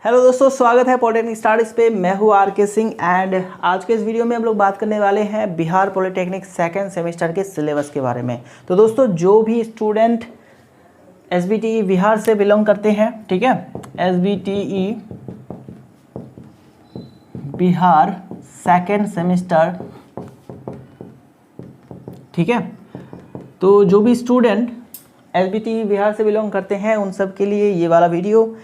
Hello दोस्तों, स्वागत है पॉलिटेक्निक स्टार्स पे। मैं हूँ आर के सिंह एंड आज के इस वीडियो में हम लोग बात करने वाले हैं बिहार पॉलिटेक्निक सेकेंड सेमेस्टर के सिलेबस के बारे में। तो दोस्तों, जो भी स्टूडेंट एसबीटीई बिहार से बिलोंग करते हैं, ठीक है, एसबीटीई बिहार सेकेंड सेमेस्टर, ठीक है, तो जो भी स्टूडेंट एसबीटीई बिहार से बिलोंग करते हैं उन सब के लिए ये वाला वीडियो,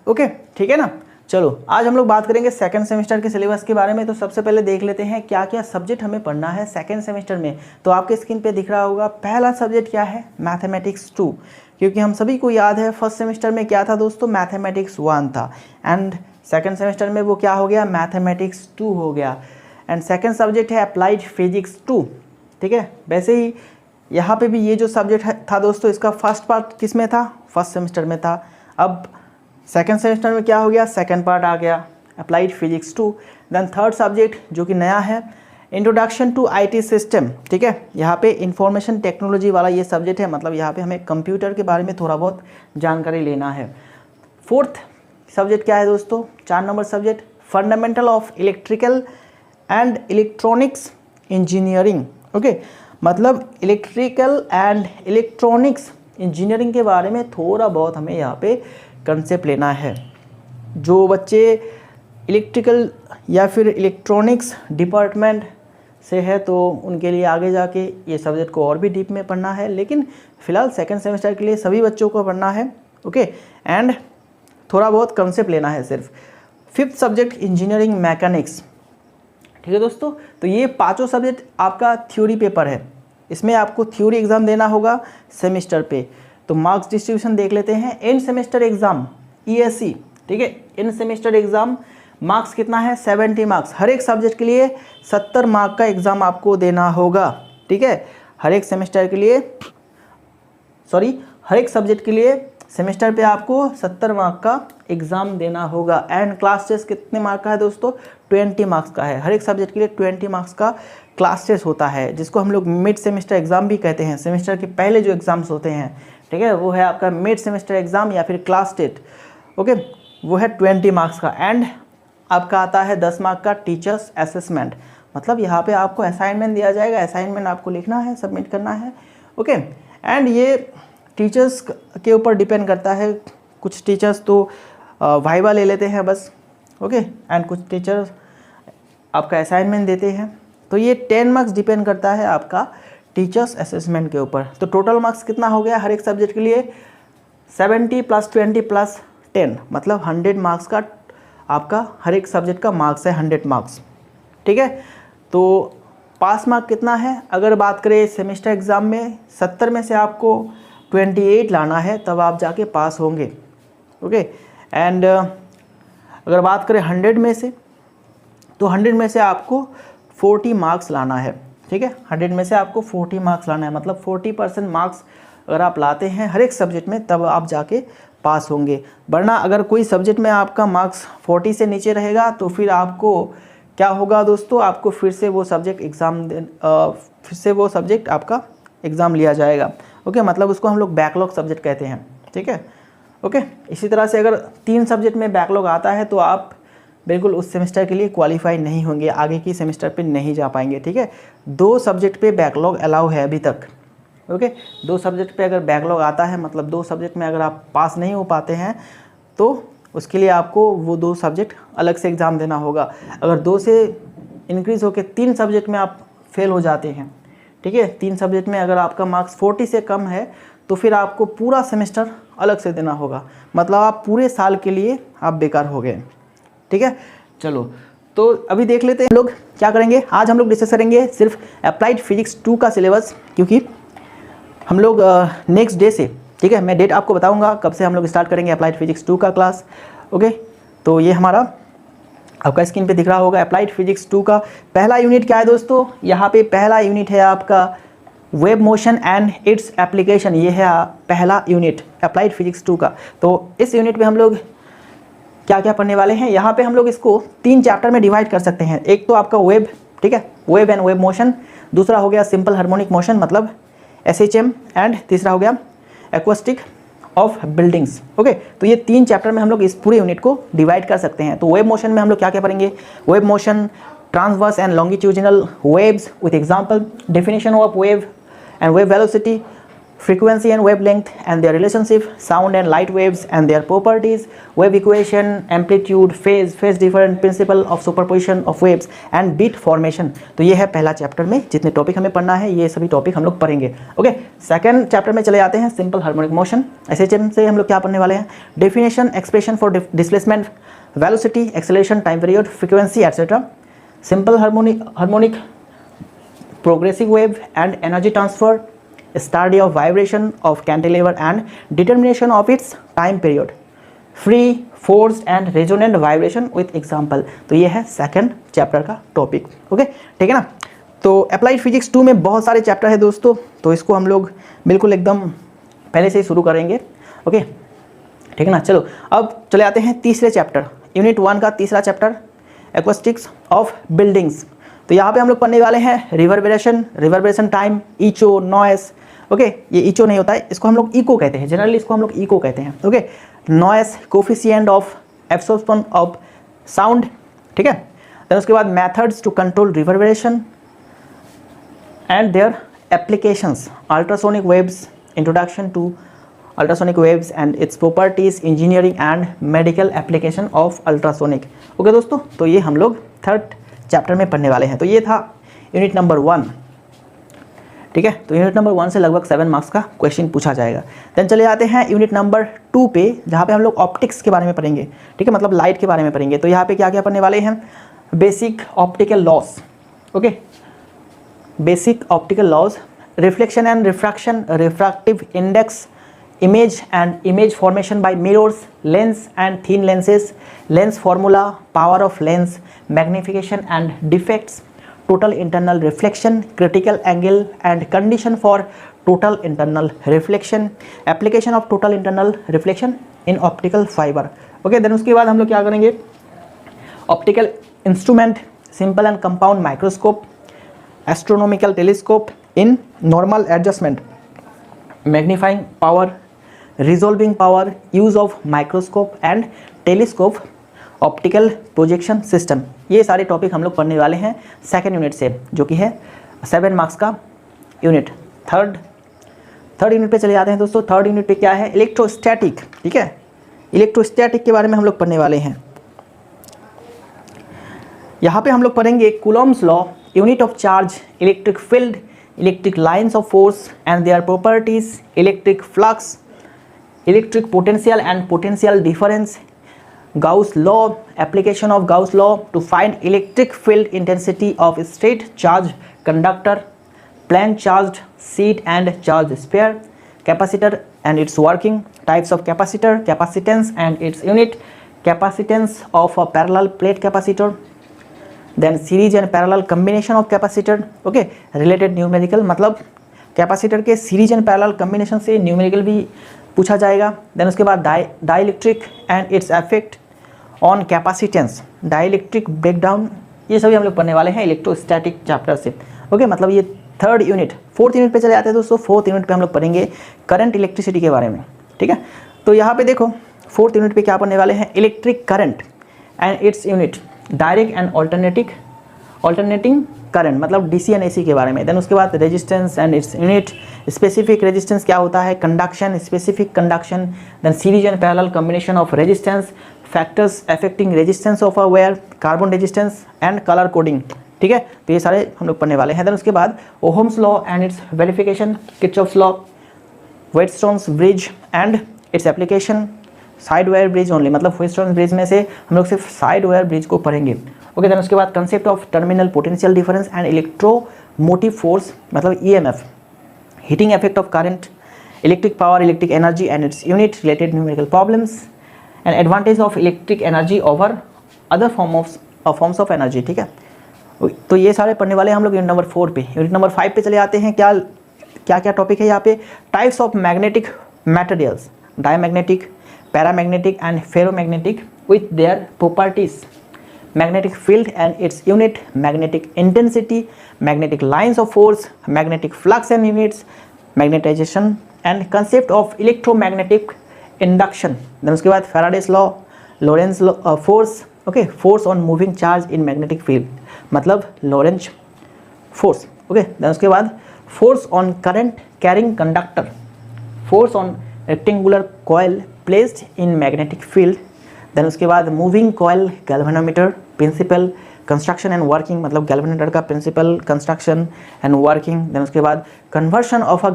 ओके, ठीक है ना। चलो, आज हम लोग बात करेंगे सेकंड सेमेस्टर के सिलेबस के बारे में। तो सबसे पहले देख लेते हैं क्या क्या सब्जेक्ट हमें पढ़ना है सेकंड सेमेस्टर में। तो आपके स्क्रीन पे दिख रहा होगा, पहला सब्जेक्ट क्या है, मैथमेटिक्स 2, क्योंकि हम सभी को याद है फर्स्ट सेमेस्टर में क्या था दोस्तों, मैथमेटिक्स 1 था एंड सेकेंड सेमेस्टर में वो क्या हो गया, मैथमेटिक्स 2 हो गया। एंड सेकेंड सब्जेक्ट है अप्लाइड फिजिक्स 2, ठीक है। वैसे ही यहाँ पे भी ये जो सब्जेक्ट था दोस्तों, इसका फर्स्ट पार्ट किस में था, फर्स्ट सेमेस्टर में था। अब सेकेंड सेमेस्टर में क्या हो गया, सेकेंड पार्ट आ गया, applied physics 2। Then third subject जो कि नया है, इंट्रोडक्शन टू आईटी सिस्टम, ठीक है। यहाँ पे इंफॉर्मेशन टेक्नोलॉजी वाला ये सब्जेक्ट है, मतलब यहाँ पे हमें कंप्यूटर के बारे में थोड़ा बहुत जानकारी लेना है। फोर्थ सब्जेक्ट क्या है दोस्तों, 4 number subject, fundamental of electrical and electronics engineering, okay, मतलब इलेक्ट्रिकल एंड इलेक्ट्रॉनिक्स इंजीनियरिंग के बारे में थोड़ा बहुत हमें यहाँ पे कंसेप्ट लेना है। जो बच्चे इलेक्ट्रिकल या फिर इलेक्ट्रॉनिक्स डिपार्टमेंट से है तो उनके लिए आगे जाके ये सब्जेक्ट को और भी डीप में पढ़ना है, लेकिन फ़िलहाल सेकंड सेमेस्टर के लिए सभी बच्चों को पढ़ना है, ओके, एंड थोड़ा बहुत कंसेप्ट लेना है सिर्फ। फिफ्थ सब्जेक्ट इंजीनियरिंग मैकेनिक्स, ठीक है दोस्तों। तो ये पाँचों सब्जेक्ट आपका थ्योरी पेपर है, इसमें आपको थ्योरी एग्ज़ाम देना होगा सेमेस्टर पे। तो मार्क्स डिस्ट्रीब्यूशन देख लेते हैं। एंड सेमेस्टर एग्ज़ाम ईएससी, ठीक है, एंड सेमेस्टर एग्ज़ाम मार्क्स कितना है, 70 मार्क्स। हर एक सब्जेक्ट के लिए 70 मार्क का एग्ज़ाम आपको देना होगा, ठीक है। हर एक सेमेस्टर के लिए, हर एक सब्जेक्ट के लिए सेमेस्टर पे आपको 70 मार्क का एग्ज़ाम देना होगा। एंड क्लास टेस्ट कितने मार्क का है दोस्तों, 20 मार्क्स का है। हर एक सब्जेक्ट के लिए 20 मार्क्स का क्लास टेस्ट होता है, जिसको हम लोग मिड सेमेस्टर एग्ज़ाम भी कहते हैं। सेमेस्टर के पहले जो एग्ज़ाम्स होते हैं, ठीक है, वो है आपका मिड सेमेस्टर एग्ज़ाम या फिर क्लास टेस्ट, ओके, वो है 20 मार्क्स का। एंड आपका आता है 10 मार्क का टीचर्स असेसमेंट, मतलब यहाँ पे आपको असाइनमेंट दिया जाएगा, असाइनमेंट आपको लिखना है, सबमिट करना है, ओके। एंड ये टीचर्स के ऊपर डिपेंड करता है, कुछ टीचर्स तो वाइवा ले लेते हैं बस, ओके, एंड कुछ टीचर्स आपका असाइनमेंट देते हैं। तो ये 10 मार्क्स डिपेंड करता है आपका टीचर्स असेसमेंट के ऊपर। तो टोटल मार्क्स कितना हो गया हर एक सब्जेक्ट के लिए, 70 + 20 + 10, मतलब 100 मार्क्स का आपका हर एक सब्जेक्ट का मार्क्स है, 100 मार्क्स, ठीक है। तो पास मार्क कितना है, अगर बात करें सेमेस्टर एग्ज़ाम में 70 में से आपको 28 लाना है, तब आप जाके पास होंगे, ओके। एंड अगर बात करें 100 में से, तो 100 में से आपको 40 मार्क्स लाना है, ठीक है। 100 में से आपको 40 मार्क्स लाना है, मतलब 40% मार्क्स अगर आप लाते हैं हर एक सब्जेक्ट में, तब आप जाके पास होंगे। वरना अगर कोई सब्जेक्ट में आपका मार्क्स 40 से नीचे रहेगा तो फिर आपको क्या होगा दोस्तों, आपको फिर से वो सब्जेक्ट आपका एग्ज़ाम लिया जाएगा, ओके, मतलब उसको हम लोग बैकलॉग सब्जेक्ट कहते हैं, ठीक है, ओके। इसी तरह से अगर 3 सब्जेक्ट में बैकलॉग आता है तो आप बिल्कुल उस सेमेस्टर के लिए क्वालिफाई नहीं होंगे, आगे की सेमेस्टर पे नहीं जा पाएंगे, ठीक है। 2 सब्जेक्ट पे बैकलॉग अलाउ है अभी तक, ओके। 2 सब्जेक्ट पे अगर बैकलॉग आता है, मतलब 2 सब्जेक्ट में अगर आप पास नहीं हो पाते हैं तो उसके लिए आपको वो 2 सब्जेक्ट अलग से एग्ज़ाम देना होगा। अगर 2 से इंक्रीज़ होकर 3 सब्जेक्ट में आप फेल हो जाते हैं, ठीक है, 3 सब्जेक्ट में अगर आपका मार्क्स 40 से कम है तो फिर आपको पूरा सेमेस्टर अलग से देना होगा, मतलब आप पूरे साल के लिए आप बेकार हो गए, ठीक है। चलो, तो अभी देख लेते हैं हम लोग क्या करेंगे। आज हम लोग डिस्कस करेंगे सिर्फ अप्लाइड फिजिक्स 2 का सिलेबस, क्योंकि हम लोग नेक्स्ट डे से, ठीक है, मैं डेट आपको बताऊंगा कब से हम लोग स्टार्ट करेंगे अप्लाइड फिजिक्स 2 का क्लास, ओके। तो ये हमारा आपका स्क्रीन पे दिख रहा होगा अप्लाइड फिजिक्स 2 का पहला यूनिट क्या है दोस्तों, यहाँ पे पहला यूनिट है आपका web motion and its application. ये है पहला यूनिट अप्लाइड फिजिक्स 2 का। तो इस यूनिट में हम लोग क्या क्या पढ़ने वाले हैं, यहाँ पे हम लोग इसको 3 चैप्टर में डिवाइड कर सकते हैं। एक तो आपका वेब, ठीक है, वेब एंड वेब मोशन, दूसरा हो गया सिंपल हार्मोनिक मोशन मतलब SHM, एंड तीसरा हो गया एक्वास्टिक ऑफ बिल्डिंग्स। ओके, तो ये 3 चैप्टर में हम लोग इस पूरे यूनिट को डिवाइड कर सकते हैं। तो वेव मोशन में हम लोग क्या क्या पढ़ेंगे, wave motion, transverse and longitudinal waves with example, definition of wave and wave velocity, frequency and wavelength and their relationship, sound and light waves and their properties, wave equation, amplitude, phase difference, principle of superposition of waves and beat formation। तो ये है पहला chapter में जितने topic हमें पढ़ना है ये सभी टॉपिक हम लोग पढ़ेंगे। ओके, सेकंड चैप्टर में चले जाते हैं, सिंपल हार्मोनिक मोशन। SHM से हम लोग क्या पढ़ने वाले हैं, definition, expression for displacement, velocity, acceleration, time period, frequency etcetera, simple harmonic, progressive wave and energy transfer, study of vibration of cantilever and determination of its time period, free, forced and resonant vibration with example। तो ये है second chapter का topic. Okay, ठीक है ना। तो applied physics 2 में बहुत सारे चैप्टर है दोस्तों, तो इसको हम लोग बिल्कुल एकदम पहले से ही शुरू करेंगे। ओके, ठीक है ना। चलो अब चले आते हैं तीसरे चैप्टर, यूनिट 1 का तीसरा चैप्टर, एक्वास्टिक्स ऑफ बिल्डिंग्स। तो यहाँ पे हम लोग पढ़ने वाले हैं रिवर्बरेशन टाइम, ईचो, नॉइस। ओके, ये ईचो नहीं होता है, इसको हम लोग इको कहते हैं, जनरली इसको हम लोग इको कहते हैं। Okay, noise, coefficient of absorption of sound, ठीक है। देन उसके बाद methods to control reverberation and their applications, ultrasonic waves, introduction to ultrasonic waves and its properties, engineering and medical application of ultrasonic. Okay दोस्तों, तो ये हम लोग third chapter में पढ़ने वाले हैं। तो ये था यूनिट नंबर 1, ठीक है। तो यूनिट नंबर 1 से लगभग 7 मार्क्स का क्वेश्चन पूछा जाएगा। देन चले जाते हैं यूनिट नंबर 2 पे, जहाँ पे हम लोग ऑप्टिक्स के बारे में पढ़ेंगे, ठीक है, मतलब लाइट के बारे में पढ़ेंगे। तो यहाँ पे क्या क्या पढ़ने वाले हैं, basic optical loss. Okay, basic optical loss, reflection and refraction, refractive index, image and image formation by mirrors, lens and thin lenses, lens formula, power of lens, magnification and defects, total internal reflection, critical angle and condition for total internal reflection, application of total internal reflection in optical fiber। Okay, then उसके बाद हम लोग क्या करेंगे, optical instrument, simple and compound microscope, astronomical telescope in normal adjustment, magnifying power, resolving power, use of microscope and telescope, optical projection system. ये सारे topic हम लोग पढ़ने वाले हैं सेकेंड यूनिट से, जो कि है 7 मार्क्स का यूनिट। थर्ड यूनिट पे चले जाते हैं दोस्तों। थर्ड यूनिट पे क्या है, इलेक्ट्रोस्टैटिक, ठीक है। इलेक्ट्रोस्टैटिक के बारे में हम लोग पढ़ने वाले हैं। यहाँ पे हम लोग पढ़ेंगे Coulomb's law, unit of charge, electric field, electric lines of force and their properties, electric flux, electric potential and potential difference, Gauss law, application of Gauss law to find electric field intensity of straight charge conductor, Planck charged sheet and charged sphere, capacitor and its working, types of capacitor, capacitance and its unit, capacitance of a parallel plate capacitor, then series and parallel combination of capacitor. Okay, related numerical, मतलब capacitor के series and parallel combination से numerical भी पूछा जाएगा। Then उसके बाद dielectric and its effect on capacitance, dielectric breakdown, ये सभी हम लोग पढ़ने वाले हैं इलेक्ट्रोस्टैटिक चैप्टर से। ओके, मतलब ये थर्ड यूनिट। फोर्थ यूनिट पे चले जाते हैं दोस्तों। फोर्थ यूनिट पे हम लोग पढ़ेंगे करंट इलेक्ट्रिसिटी के बारे में, ठीक है। तो यहाँ पे देखो फोर्थ यूनिट पे क्या पढ़ने वाले हैं, electric current and its unit, direct and alternating current, मतलब डीसी एंड एसी के बारे में। देन उसके बाद resistance and its unit, specific resistance क्या होता है, conduction, specific conduction, then series and parallel combination of resistance, factors affecting resistance of a wire, carbon resistance and colour coding, ठीक है। तो ये सारे हम लोग पढ़ने वाले हैं। देन उसके बाद Ohm's law and its verification, Kirchhoff's law, Wheatstone's bridge and its application, slide wire bridge only, मतलब व्हेटस्टोन्स ब्रिज में से हम लोग सिर्फ साइड वायर ब्रिज को पढ़ेंगे। ओके, देन उसके बाद concept of terminal potential difference and electromotive force, मतलब EMF, heating effect of current, electric power, electric energy and its unit, related numerical problems and advantage of electric energy over other forms of energy, ठीक है। तो ये सारे पढ़ने वाले हैं हम लोग यूनिट नंबर 4 पे। यूनिट नंबर 5 पे चले आते हैं। क्या टॉपिक है यहाँ पे, types of magnetic materials, diamagnetic, paramagnetic and ferromagnetic with their properties, magnetic field and its unit, magnetic intensity, magnetic lines of force, magnetic flux and units, magnetization and concept of electromagnetic induction, then उसके बाद Faraday's law, Lorentz force, okay, force on moving charge in magnetic field, मतलब Lorentz force, okay, then उसके बाद force on current carrying conductor, force on rectangular coil placed in magnetic field, then उसके बाद moving coil galvanometer principle construction and working, मतलब galvanometer का principle construction and working, then उसके बाद conversion of a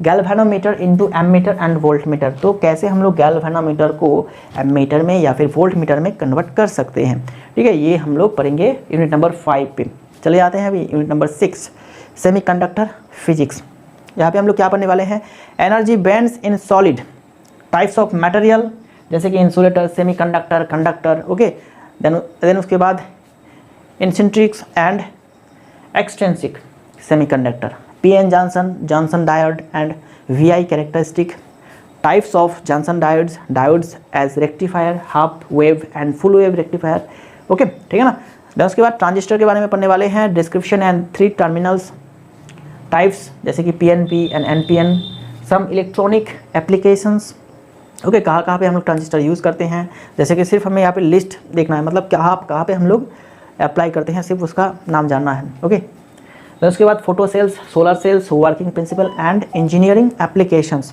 galvanometer into ammeter and voltmeter, तो कैसे हम लोग गैल्वेनोमीटर को एमीटर में या फिर वोल्टमीटर में कन्वर्ट कर सकते हैं, ठीक है, ये हम लोग पढ़ेंगे यूनिट नंबर 5 पे। चले जाते हैं अभी यूनिट नंबर 6 सेमीकंडक्टर फिजिक्स। यहाँ पे हम लोग क्या पढ़ने वाले हैं, energy bands in solid, types of material जैसे कि insulator, semiconductor, conductor, okay, then उसके बाद intrinsic and extrinsic semiconductor, PN junction, junction diode and VI characteristic, types of junction diodes, diodes as rectifier, half wave and full wave rectifier, okay, ठीक है ना। Then उसके बाद transistor के बारे में पढ़ने वाले हैं, डिस्क्रिप्शन एंड 3 टर्मिनल्स टाइप्स जैसे कि PNP and NPN, some electronic applications, okay, कहाँ पे हम लोग ट्रांजिस्टर यूज़ करते हैं, जैसे कि सिर्फ हमें यहाँ पे लिस्ट देखना है, मतलब कहाँ पे हम लोग अप्लाई करते हैं, सिर्फ उसका नाम जानना है, ओके। तो उसके बाद photo cells, solar cells, working principle and engineering applications,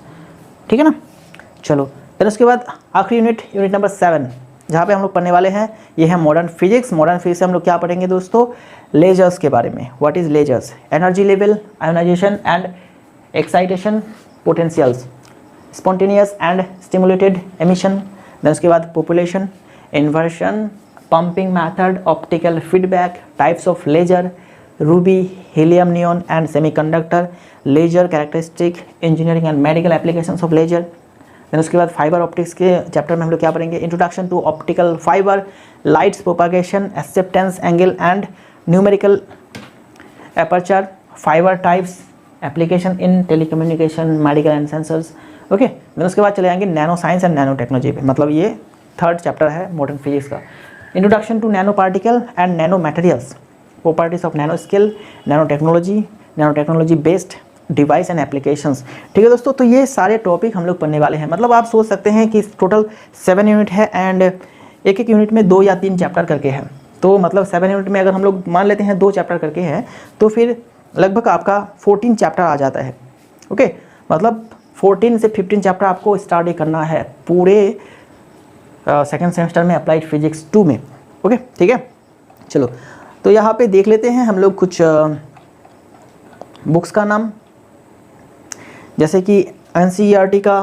ठीक है ना। चलो, फिर उसके बाद आखिरी यूनिट नंबर 7 जहाँ पे हम लोग पढ़ने वाले हैं, ये है मॉडर्न फिजिक्स। मॉडर्न फिजिक्स से हम लोग क्या पढ़ेंगे दोस्तों, लेजर्स के बारे में, what is lasers, energy level, ionization and excitation potentials, spontaneous and stimulated emission, then उसके बाद population, inversion, pumping method, optical feedback, types of laser, ruby, helium neon and semiconductor, laser characteristic, engineering and medical applications of laser, then उसके बाद fibre optics के chapter में हम लोग क्या पढ़ेंगे, introduction to optical fibre, lights propagation, acceptance angle and numerical aperture, fibre types, application in telecommunication, medical and sensors, okay. Then उसके बाद चले जाएंगे nano science and nano technology पे, मतलब ये 3rd चैप्टर है मॉडर्न फिजिक्स का। Introduction to nano particle and nano materials, properties of nano scale, nano technology based device and applications, ठीक है दोस्तों। तो ये सारे टॉपिक हम लोग पढ़ने वाले हैं, मतलब आप सोच सकते हैं कि टोटल 7 यूनिट है एंड एक यूनिट में 2 या 3 चैप्टर करके है, तो मतलब 7 यूनिट में अगर हम लोग मान लेते हैं 2 चैप्टर करके हैं, तो फिर लगभग आपका 14 चैप्टर आ जाता है, ओके, मतलब 14 से 15 चैप्टर आपको स्टडी करना है पूरे 2nd सेमेस्टर में अप्लाइड फिजिक्स 2 में, ओके, ठीक है। चलो, तो यहाँ पे देख लेते हैं हम लोग कुछ बुक्स का नाम, जैसे कि NCERT का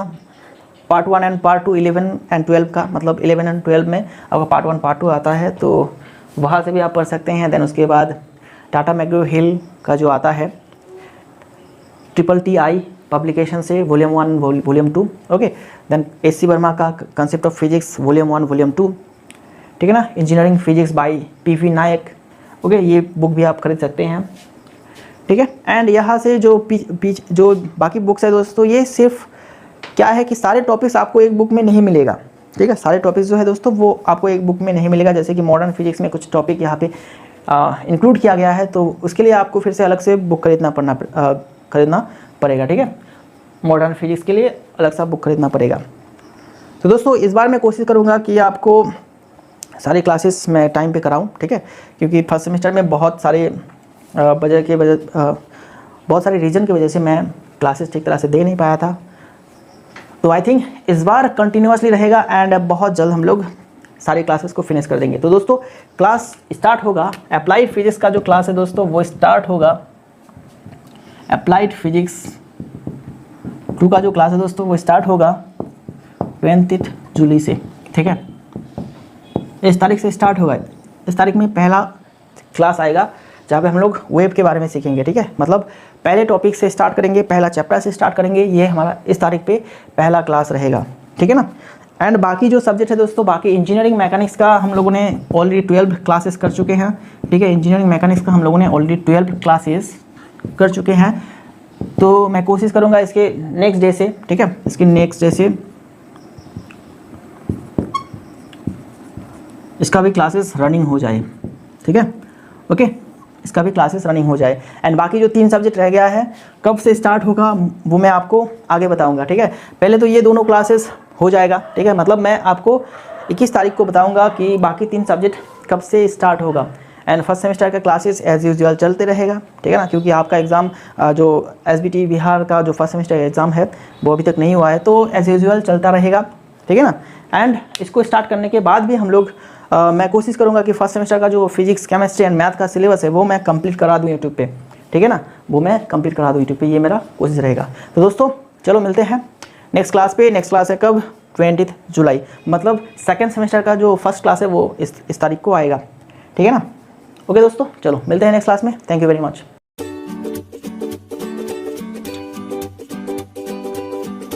पार्ट 1 एंड पार्ट 2, 11 एंड 12 का, मतलब 11 एंड 12 में आपका पार्ट 1 पार्ट 2 आता है, तो वहाँ से भी आप पढ़ सकते हैं। देन उसके बाद टाटा मैकग्रो-हिल का जो आता है TTI पब्लिकेशन से volume 1 volume 2, okay. Then AC Verma का concept of physics volume 1 volume 2, ठीक है ना। Engineering physics by PV Nayak, okay, ये बुक भी आप खरीद सकते हैं, ठीक है। एंड यहाँ से जो जो बाकी बुक्स है दोस्तों, ये सिर्फ क्या है कि सारे टॉपिक्स आपको एक बुक में नहीं मिलेगा, ठीक है, सारे टॉपिक्स जो है दोस्तों वो आपको एक बुक में नहीं मिलेगा। जैसे कि मॉडर्न फिजिक्स में कुछ टॉपिक यहाँ पे इंक्लूड किया गया है, तो उसके लिए आपको फिर से अलग से बुक खरीदना पड़ेगा, ठीक है, मॉडर्न फिजिक्स के लिए अलग सा बुक खरीदना पड़ेगा। तो दोस्तों इस बार मैं कोशिश करूँगा कि आपको सारी क्लासेस मैं टाइम पे कराऊँ, ठीक है, क्योंकि 1st सेमेस्टर में बहुत सारे बहुत सारे रीज़न की वजह से मैं क्लासेस ठीक तरह से दे नहीं पाया था, तो आई थिंक इस बार कंटिन्यूसली रहेगा एंड बहुत जल्द हम लोग सारी क्लासेस को फिनिश कर देंगे। तो दोस्तों क्लास स्टार्ट होगा, अप्लाइड फिजिक्स का जो क्लास है दोस्तों वो स्टार्ट होगा, अप्लाइड फिजिक्स 2 का जो क्लास है दोस्तों वो स्टार्ट होगा 20 जुलाई से, ठीक है, इस तारीख से स्टार्ट होगा। इस तारीख में पहला क्लास आएगा जहाँ पे हम लोग वेब के बारे में सीखेंगे, ठीक है, मतलब पहले टॉपिक से स्टार्ट करेंगे, पहला चैप्टर से स्टार्ट करेंगे, ये हमारा इस तारीख पे पहला क्लास रहेगा, ठीक है ना। एंड बाकी जो सब्जेक्ट है दोस्तों, बाकी इंजीनियरिंग मैकेनिक्स का हम लोगों ने ऑलरेडी 12 क्लासेस कर चुके हैं, ठीक है, इंजीनियरिंग मैकेनिक्स का हम लोगों ने ऑलरेडी 12 क्लासेस कर चुके हैं, तो मैं कोशिश करूँगा इसके नेक्स्ट डे से, ठीक है, इसके नेक्स्ट डे से इसका भी क्लासेस रनिंग हो जाए, ठीक है, ओके। इसका भी क्लासेस रनिंग हो जाए। एंड बाकी जो 3 सब्जेक्ट रह गया है कब से स्टार्ट होगा वो मैं आपको आगे बताऊंगा, ठीक है। पहले तो ये दोनों क्लासेस हो जाएगा, ठीक है, मतलब मैं आपको 21 तारीख को बताऊंगा कि बाकी 3 सब्जेक्ट कब से स्टार्ट होगा। एंड फर्स्ट सेमेस्टर का क्लासेस एज यूजुअल चलते रहेगा, ठीक है ना, क्योंकि आपका एग्ज़ाम जो एसबीटी बिहार का जो फर्स्ट सेमेस्टर एग्ज़ाम है वो अभी तक नहीं हुआ है, तो एज यूजुअल चलता रहेगा, ठीक है ना। एंड इसको स्टार्ट करने के बाद भी हम लोग मैं कोशिश करूँगा कि फर्स्ट सेमेस्टर का जो फिजिक्स केमिस्ट्री एंड मैथ का सिलेबस है वो मैं कंप्लीट करा दूँ यूट्यूब पे, ठीक है ना, वो मैं कंप्लीट करा दूँ यूट्यूब पे, ये मेरा कोशिश रहेगा। तो दोस्तों चलो मिलते हैं नेक्स्ट क्लास पे। नेक्स्ट क्लास है कब? 20 जुलाई, मतलब सेकेंड सेमेस्टर का जो फर्स्ट क्लास है वो इस तारीख को आएगा, ठीक है ना। ओके दोस्तों, चलो मिलते हैं नेक्स्ट क्लास में। Thank you very much.